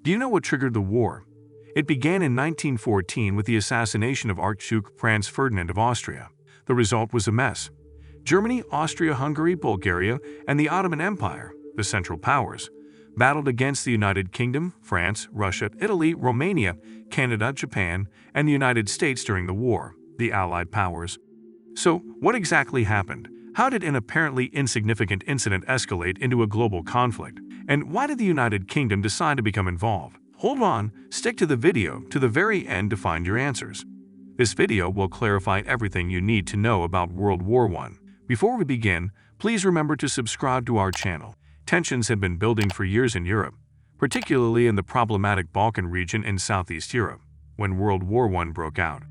Do you know what triggered the war? It began in 1914 with the assassination of Archduke Franz Ferdinand of Austria. The result was a mess. Germany, Austria-Hungary, Bulgaria, and the Ottoman Empire, the Central Powers, battled against the United Kingdom, France, Russia, Italy, Romania, Canada, Japan, and the United States during the war, the Allied powers. So, what exactly happened? How did an apparently insignificant incident escalate into a global conflict? And why did the United Kingdom decide to become involved? Hold on, stick to the video to the very end to find your answers. This video will clarify everything you need to know about World War I. Before we begin, please remember to subscribe to our channel. Tensions had been building for years in Europe, particularly in the problematic Balkan region in Southeast Europe, when World War I broke out.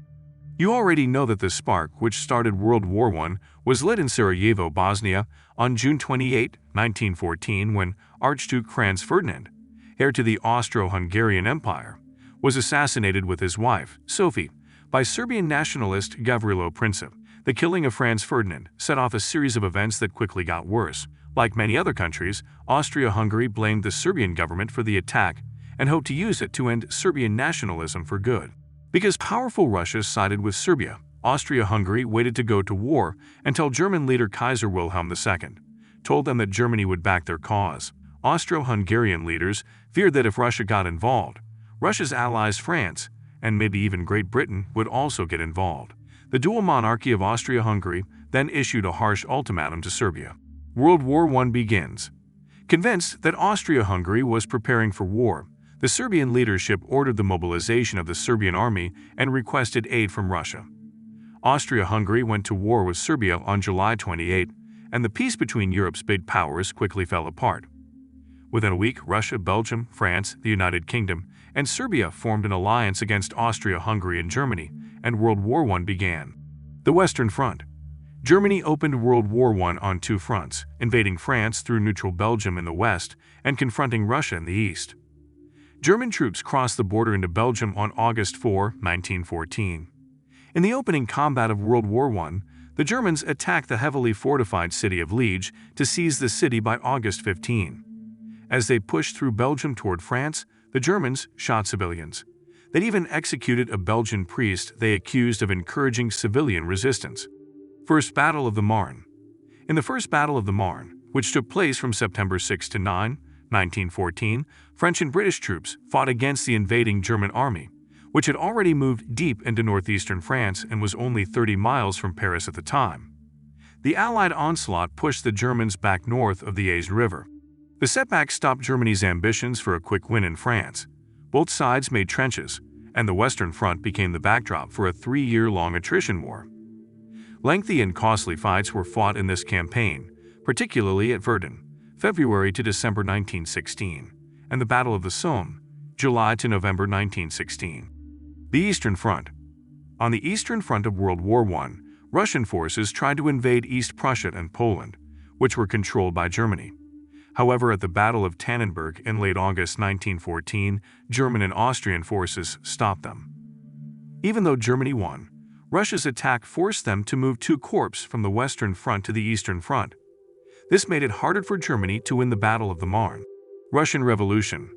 You already know that the spark which started World War I was lit in Sarajevo, Bosnia, on June 28, 1914, when Archduke Franz Ferdinand, heir to the Austro-Hungarian Empire, was assassinated with his wife, Sophie, by Serbian nationalist Gavrilo Princip. The killing of Franz Ferdinand set off a series of events that quickly got worse. Like many other countries, Austria-Hungary blamed the Serbian government for the attack and hoped to use it to end Serbian nationalism for good. Because powerful Russia sided with Serbia, Austria-Hungary waited to go to war until German leader Kaiser Wilhelm II told them that Germany would back their cause. Austro-Hungarian leaders feared that if Russia got involved, Russia's allies France, and maybe even Great Britain, would also get involved. The dual monarchy of Austria-Hungary then issued a harsh ultimatum to Serbia. World War I begins. Convinced that Austria-Hungary was preparing for war, the Serbian leadership ordered the mobilization of the Serbian army and requested aid from Russia. Austria-Hungary went to war with Serbia on July 28, and the peace between Europe's big powers quickly fell apart. Within a week, Russia, Belgium, France, the United Kingdom, and Serbia formed an alliance against Austria-Hungary and Germany, and World War I began. The Western Front. Germany opened World War I on two fronts, invading France through neutral Belgium in the west and confronting Russia in the east. German troops crossed the border into Belgium on August 4, 1914. In the opening combat of World War I, the Germans attacked the heavily fortified city of Liege to seize the city by August 15. As they pushed through Belgium toward France, the Germans shot civilians. They even executed a Belgian priest they accused of encouraging civilian resistance. First Battle of the Marne. In the First Battle of the Marne, which took place from September 6 to 9, 1914, French and British troops fought against the invading German army, which had already moved deep into northeastern France and was only 30 miles from Paris at the time. The Allied onslaught pushed the Germans back north of the Aisne River. The setback stopped Germany's ambitions for a quick win in France. Both sides made trenches, and the Western Front became the backdrop for a 3-year-long attrition war. Lengthy and costly fights were fought in this campaign, particularly at Verdun, February to December 1916, and the Battle of the Somme, July to November 1916. The Eastern Front. On the Eastern Front of World War I, Russian forces tried to invade East Prussia and Poland, which were controlled by Germany. However, at the Battle of Tannenberg in late August 1914, German and Austrian forces stopped them. Even though Germany won, Russia's attack forced them to move 2 corps from the Western Front to the Eastern Front. This made it harder for Germany to win the Battle of the Marne. Russian Revolution.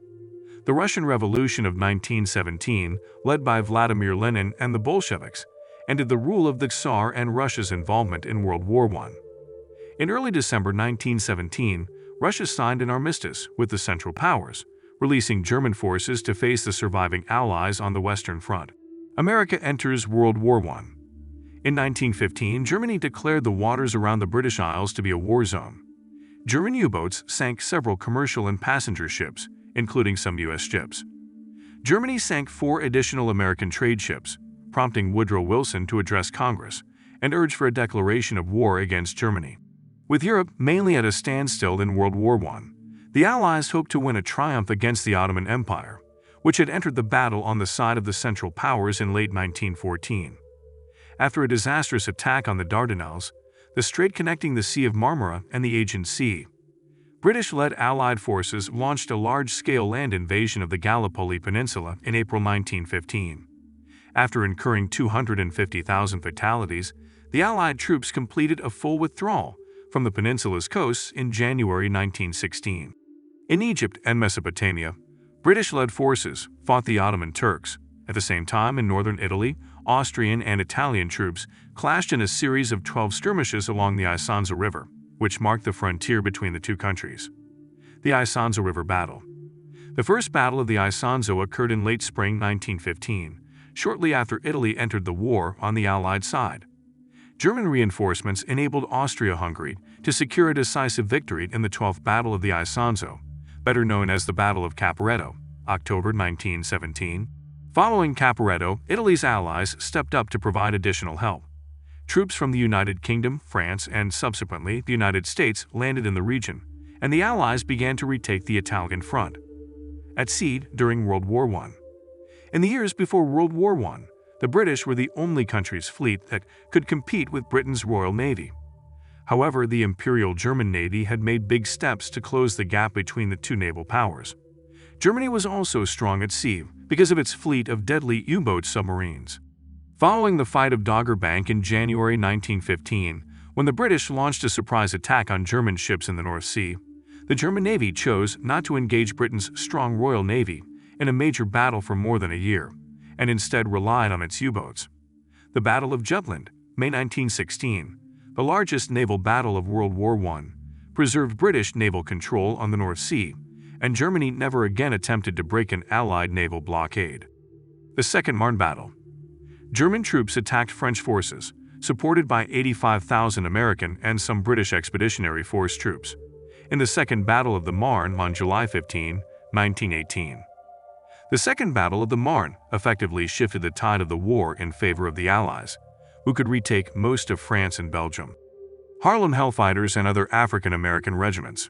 The Russian Revolution of 1917, led by Vladimir Lenin and the Bolsheviks, ended the rule of the Tsar and Russia's involvement in World War I. In early December 1917, Russia signed an armistice with the Central Powers, releasing German forces to face the surviving Allies on the Western Front. America enters World War I. In 1915, Germany declared the waters around the British Isles to be a war zone. German U-boats sank several commercial and passenger ships, including some U.S. ships. Germany sank 4 additional American trade ships, prompting Woodrow Wilson to address Congress and urge for a declaration of war against Germany. With Europe mainly at a standstill in World War I, the Allies hoped to win a triumph against the Ottoman Empire, which had entered the battle on the side of the Central Powers in late 1914. After a disastrous attack on the Dardanelles, the strait connecting the Sea of Marmara and the Aegean Sea, British-led Allied forces launched a large-scale land invasion of the Gallipoli Peninsula in April 1915. After incurring 250,000 fatalities, the Allied troops completed a full withdrawal from the peninsula's coasts in January 1916. In Egypt and Mesopotamia, British-led forces fought the Ottoman Turks. At the same time, in northern Italy, Austrian and Italian troops clashed in a series of 12 skirmishes along the Isonzo River, which marked the frontier between the two countries. The Isonzo River Battle. The first Battle of the Isonzo occurred in late spring 1915, shortly after Italy entered the war on the Allied side. German reinforcements enabled Austria-Hungary to secure a decisive victory in the 12th Battle of the Isonzo, better known as the Battle of Caporetto, October 1917. Following Caporetto, Italy's allies stepped up to provide additional help. Troops from the United Kingdom, France, and subsequently the United States landed in the region, and the Allies began to retake the Italian front. At sea during World War I. In the years before World War I, the British were the only country's fleet that could compete with Britain's Royal Navy. However, the Imperial German Navy had made big steps to close the gap between the two naval powers. Germany was also strong at sea because of its fleet of deadly U-boat submarines. Following the fight of Dogger Bank in January 1915, when the British launched a surprise attack on German ships in the North Sea, the German Navy chose not to engage Britain's strong Royal Navy in a major battle for more than a year, and instead relied on its U-boats. The Battle of Jutland, May 1916, the largest naval battle of World War I, preserved British naval control on the North Sea, and Germany never again attempted to break an Allied naval blockade. The Second Marne Battle. German troops attacked French forces, supported by 85,000 American and some British Expeditionary Force troops, in the Second Battle of the Marne on July 15, 1918. The Second Battle of the Marne effectively shifted the tide of the war in favor of the Allies, who could retake most of France and Belgium. Harlem Hellfighters and other African American regiments.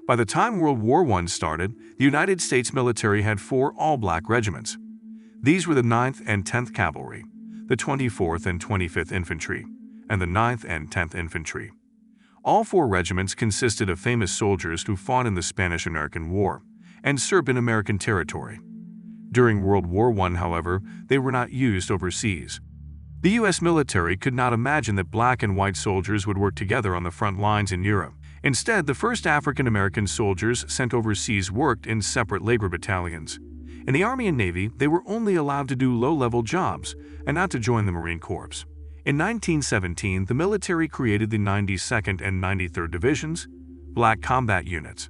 By the time World War I started, the United States military had 4 all-black regiments. These were the 9th and 10th Cavalry, the 24th and 25th Infantry, and the 9th and 10th Infantry. All 4 regiments consisted of famous soldiers who fought in the Spanish-American War and served in American territory. During World War I, however, they were not used overseas. The U.S. military could not imagine that black and white soldiers would work together on the front lines in Europe. Instead, the first African-American soldiers sent overseas worked in separate labor battalions. In the Army and Navy, they were only allowed to do low-level jobs and not to join the Marine Corps. In 1917, the military created the 92nd and 93rd Divisions, Black Combat Units.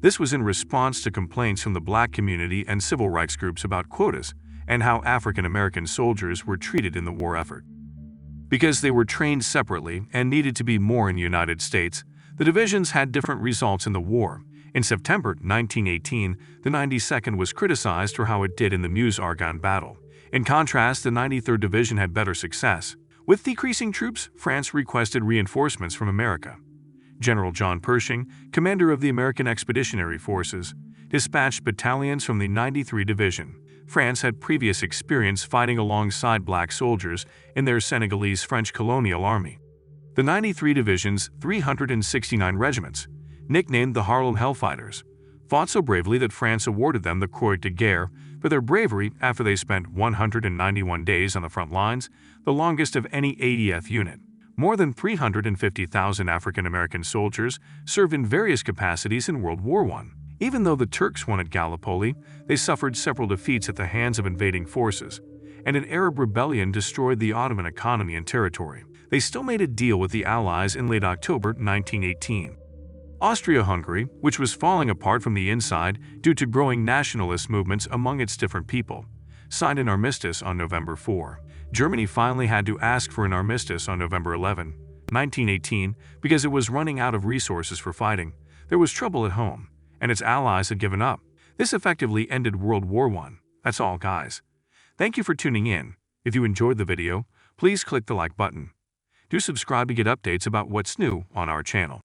This was in response to complaints from the black community and civil rights groups about quotas and how African-American soldiers were treated in the war effort. Because they were trained separately and needed to be more in the United States, the divisions had different results in the war. In September 1918, the 92nd was criticized for how it did in the Meuse-Argonne battle. In contrast, the 93rd Division had better success. With decreasing troops, France requested reinforcements from America. General John Pershing, commander of the American Expeditionary Forces, dispatched battalions from the 93 Division. France had previous experience fighting alongside black soldiers in their Senegalese-French colonial army. The 93 Division's 369 regiments, nicknamed the Harlem Hellfighters, fought so bravely that France awarded them the Croix de Guerre for their bravery after they spent 191 days on the front lines, the longest of any ADF unit. More than 350,000 African-American soldiers served in various capacities in World War I. Even though the Turks won at Gallipoli, they suffered several defeats at the hands of invading forces, and an Arab rebellion destroyed the Ottoman economy and territory. They still made a deal with the Allies in late October 1918. Austria-Hungary, which was falling apart from the inside due to growing nationalist movements among its different people, signed an armistice on November 4. Germany finally had to ask for an armistice on November 11, 1918, because it was running out of resources for fighting. There was trouble at home, and its allies had given up. This effectively ended World War I. That's all, guys. Thank you for tuning in. If you enjoyed the video, please click the like button. Do subscribe to get updates about what's new on our channel.